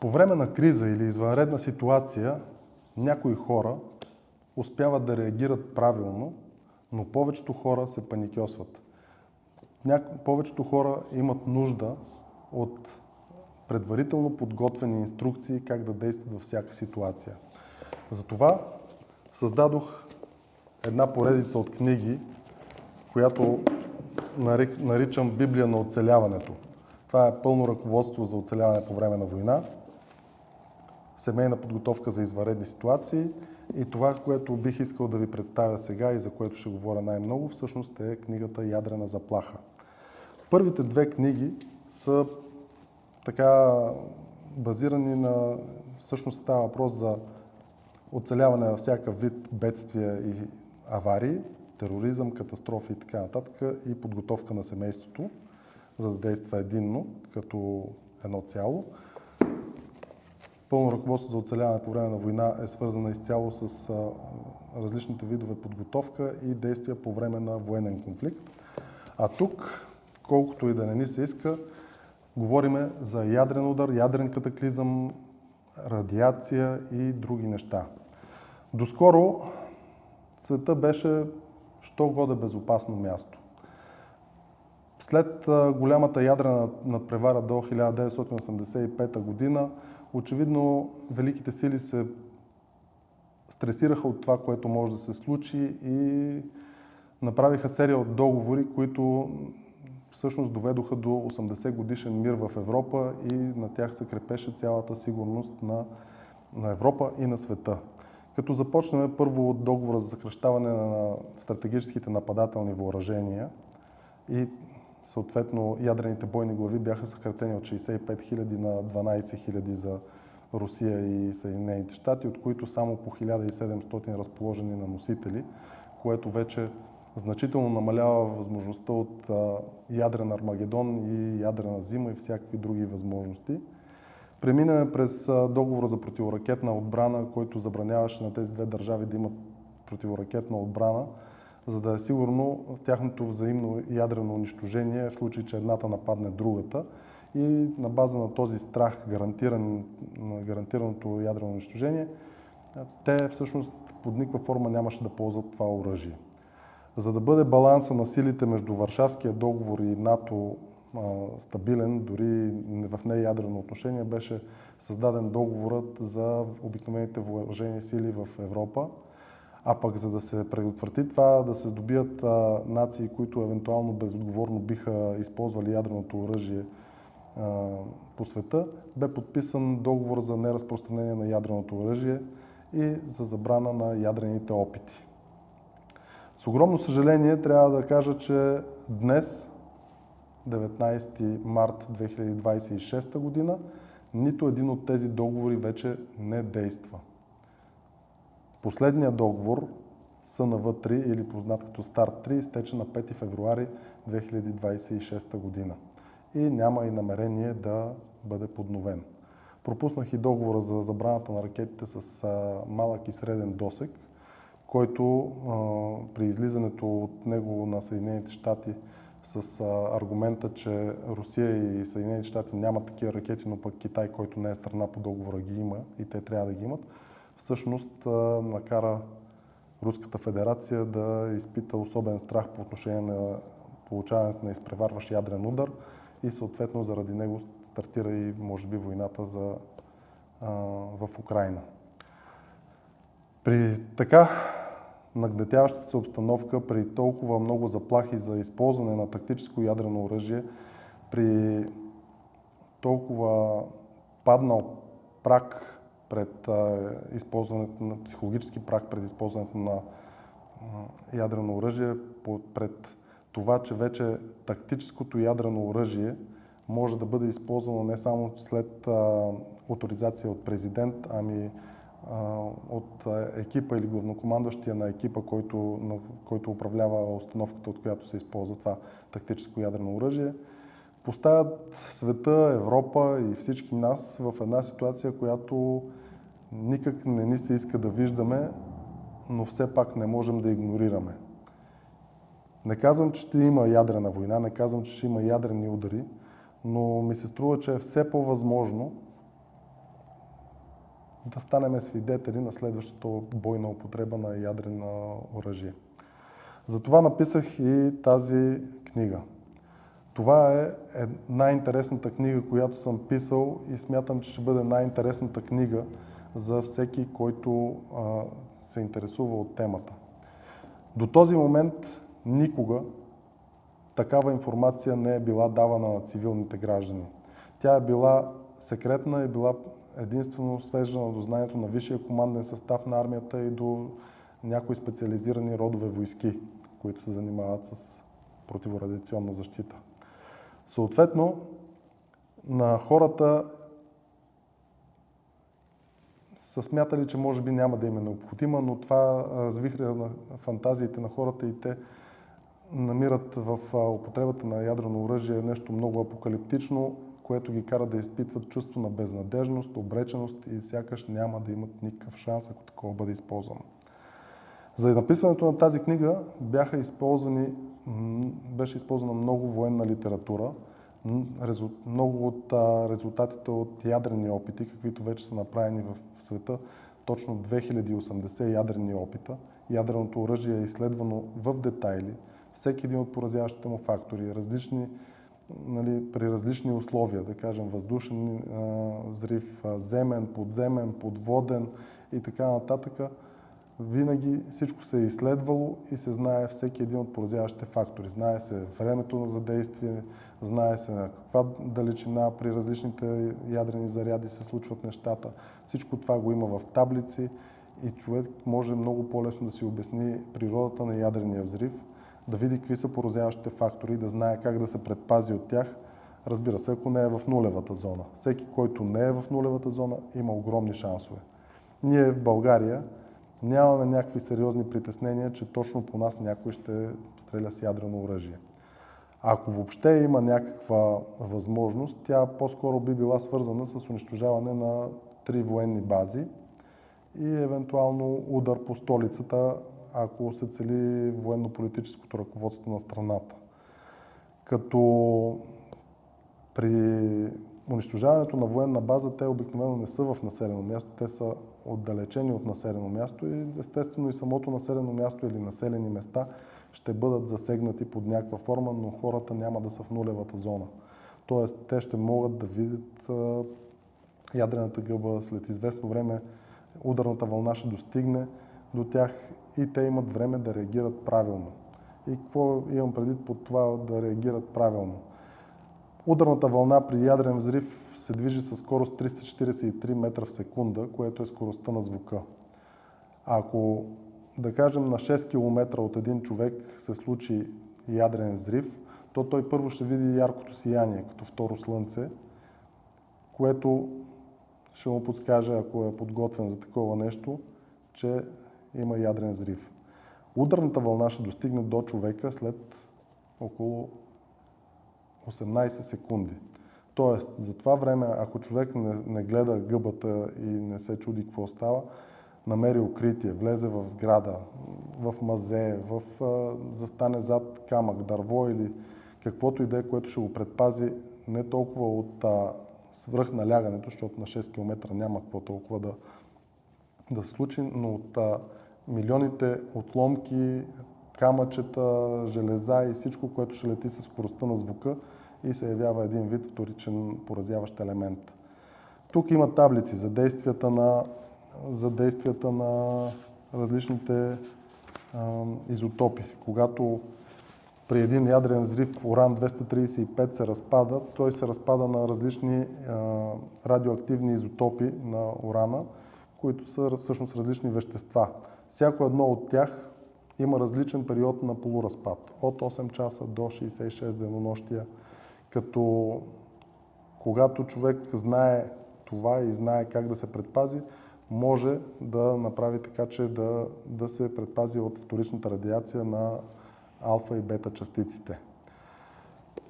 По време на криза или извънредна ситуация някои хора успяват да реагират правилно, но повечето хора се паникьосват. Повечето хора имат нужда от предварително подготвени инструкции как да действат във всяка ситуация. Затова създадох една поредица от книги, която наричам Библия на оцеляването. Това е пълно ръководство за оцеляване по време на война, семейна подготовка за извънредни ситуации и това, което бих искал да ви представя сега и за което ще говоря най-много, всъщност е книгата Ядрена заплаха. Първите две книги са така базирани на, всъщност става въпрос за оцеляване във всякакъв вид бедствия и аварии, тероризъм, катастрофи и така нататък и подготовка на семейството, за да действа единно, като едно цяло. Пълно ръководство за оцеляване по време на война е свързана изцяло с различните видове подготовка и действия по време на военен конфликт. А тук, колкото и да не ни се иска, говорим за ядрен удар, ядрен катаклизъм, радиация и други неща. Доскоро света беше що-годе безопасно място. След голямата ядрена надпревара до 1985 година, очевидно великите сили се стресираха от това, което може да се случи и направиха серия от договори, които всъщност доведоха до 80 годишен мир в Европа и на тях се крепеше цялата сигурност на Европа и на света. Като започнем първо от договора за съкращаване на стратегическите нападателни въоръжения и съответно ядрените бойни глави бяха съкратени от 65 000 на 12 000 за Русия и Съединените щати, от които само по 1700 разположени на носители, което вече значително намалява възможността от ядрен Армагедон и ядрена зима и всякакви други възможности. Преминаме през договора за противоракетна отбрана, който забраняваше на тези две държави да имат противоракетна отбрана, за да е сигурно тяхното взаимно ядрено унищожение в случай, че едната нападне другата. И на база на този страх, гарантираното ядрено унищожение, те всъщност под никаква форма нямаше да ползват това оръжие. За да бъде баланса на силите между Варшавския договор и НАТО стабилен, дори в неядрено отношение, беше създаден договорът за обикновените въоръжени сили в Европа. А пък за да се предотврати това, да се здобият нации, които евентуално безотговорно биха използвали ядреното оръжие по света, бе подписан договор за неразпространение на ядреното оръжие и за забрана на ядрените опити. С огромно съжаление трябва да кажа, че днес, 19 март 2026 година, нито един от тези договори вече не действа. Последният договор, СНВ-3 или познат като Старт 3, изтече на 5 февруари 2026 година и няма и намерение да бъде подновен. Пропуснах и договора за забраната на ракетите с малък и среден досег, който при излизането от него на Съединените щати с аргумента, че Русия и Съединените щати нямат такива ракети, но пък Китай, който не е страна по договора, ги има и те трябва да ги имат, всъщност накара Руската федерация да изпита особен страх по отношение на получаването на изпреварващ ядрен удар и съответно заради него стартира и може би войната в Украйна. При така нагнетяващата се обстановка, при толкова много заплахи за използване на тактическо ядрено оръжие, при толкова паднал праг пред използването на психологически праг пред използването на ядрено оръжие, пред това, че вече тактическото ядрено оръжие може да бъде използвано не само след оторизация от президент, ами от екипа или главнокомандващия на екипа, който управлява установката, от която се използва това тактическо ядрено оръжие, поставят света, Европа и всички нас в една ситуация, която никак не ни се иска да виждаме, но все пак не можем да игнорираме. Не казвам, че ще има ядрена война, не казвам, че ще има ядрени удари, но ми се струва, че е все по-възможно да станем свидетели на следващата бойна употреба на ядрено оръжие. Затова написах и тази книга. Това е най-интересната книга, която съм писал и смятам, че ще бъде най-интересната книга за всеки, който се интересува от темата. До този момент никога такава информация не е била давана на цивилните граждани. Тя е била секретна и била единствено свеждана до знанието на висшия команден състав на армията и до някои специализирани родове войски, които се занимават с противорадиационна защита. Съответно, на хората са смятали, че може би няма да им е необходима, но това развихря на фантазиите на хората и те намират в употребата на ядрено оръжие нещо много апокалиптично, което ги кара да изпитват чувство на безнадежност, обреченост и сякаш няма да имат никакъв шанс, ако такова бъде използвано. За написването на тази книга беше използвана много военна литература, много от резултатите от ядрени опити, каквито вече са направени в света, точно 2080 ядрени опита. Ядреното оръжие е изследвано в детайли, всеки един от поразяващите му фактори, при различни условия, да кажем въздушен взрив, земен, подземен, подводен и така нататък. Винаги всичко се е изследвало и се знае всеки един от поразяващите фактори. Знае се времето за действие, знае се на каква далечина при различните ядрени заряди се случват нещата. Всичко това го има в таблици и човек може много по-лесно да си обясни природата на ядрения взрив, да види какви са поразяващите фактори, да знае как да се предпази от тях. Разбира се, ако не е в нулевата зона. Всеки, който не е в нулевата зона, има огромни шансове. Ние в България нямаме някакви сериозни притеснения, че точно по нас някой ще стреля с ядрено оръжие. Ако въобще има някаква възможност, тя по-скоро би била свързана с унищожаване на 3 военни бази и евентуално удар по столицата, ако се цели военно-политическото ръководство на страната. Като при унищожаването на военна база, те обикновено не са в населено място, те са отдалечени от населено място и естествено и самото населено място или населени места ще бъдат засегнати под някаква форма, но хората няма да са в нулевата зона. Тоест, те ще могат да видят ядрената гъба, след известно време ударната вълна ще достигне до тях и те имат време да реагират правилно. И какво имам предвид под това да реагират правилно? Ударната вълна при ядрен взрив се движи със скорост 343 метра в секунда, което е скоростта на звука. Ако, да кажем, на 6 км от един човек се случи ядрен взрив, то той първо ще види яркото сияние, като второ слънце, което ще му подскаже, ако е подготвен за такова нещо, че има ядрен взрив. Ударната вълна ще достигне до човека след около 18 секунди. Тоест, за това време, ако човек не гледа гъбата и не се чуди какво става, намери укритие, влезе в сграда, в мазе, застане зад камък, дърво или каквото и да е, което ще го предпази не толкова от свръхналягането, защото на 6 км няма какво толкова да се случи, но от милионите отломки, камъчета, железа и всичко, което ще лети със скоростта на звука и се явява един вид вторичен поразяващ елемент. Тук има таблици за действията на различните изотопи. Когато при един ядрен взрив уран-235 се разпада, той се разпада на различни радиоактивни изотопи на урана, които са всъщност различни вещества. Всяко едно от тях има различен период на полуразпад, от 8 часа до 66 денонощия, като когато човек знае това и знае как да се предпази, може да направи така, че да се предпази от вторичната радиация на алфа и бета частиците.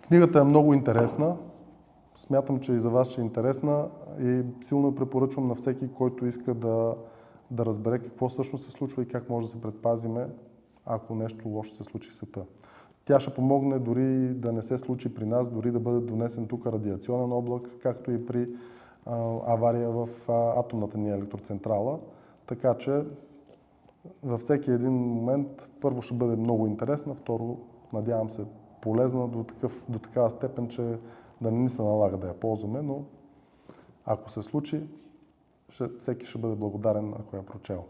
Книгата е много интересна. Смятам, че и за вас ще е интересна и силно препоръчвам на всеки, който иска да разбере какво всъщност се случва и как може да се предпазиме, ако нещо лошо се случи в света. Тя ще помогне дори да не се случи при нас, дори да бъде донесен тук радиационен облак, както и при авария в атомната ни електроцентрала. Така че във всеки един момент първо ще бъде много интересна, второ надявам се полезна до такава степен, че да не ни се налага да я ползваме, но ако се случи, всеки ще бъде благодарен, ако я прочел.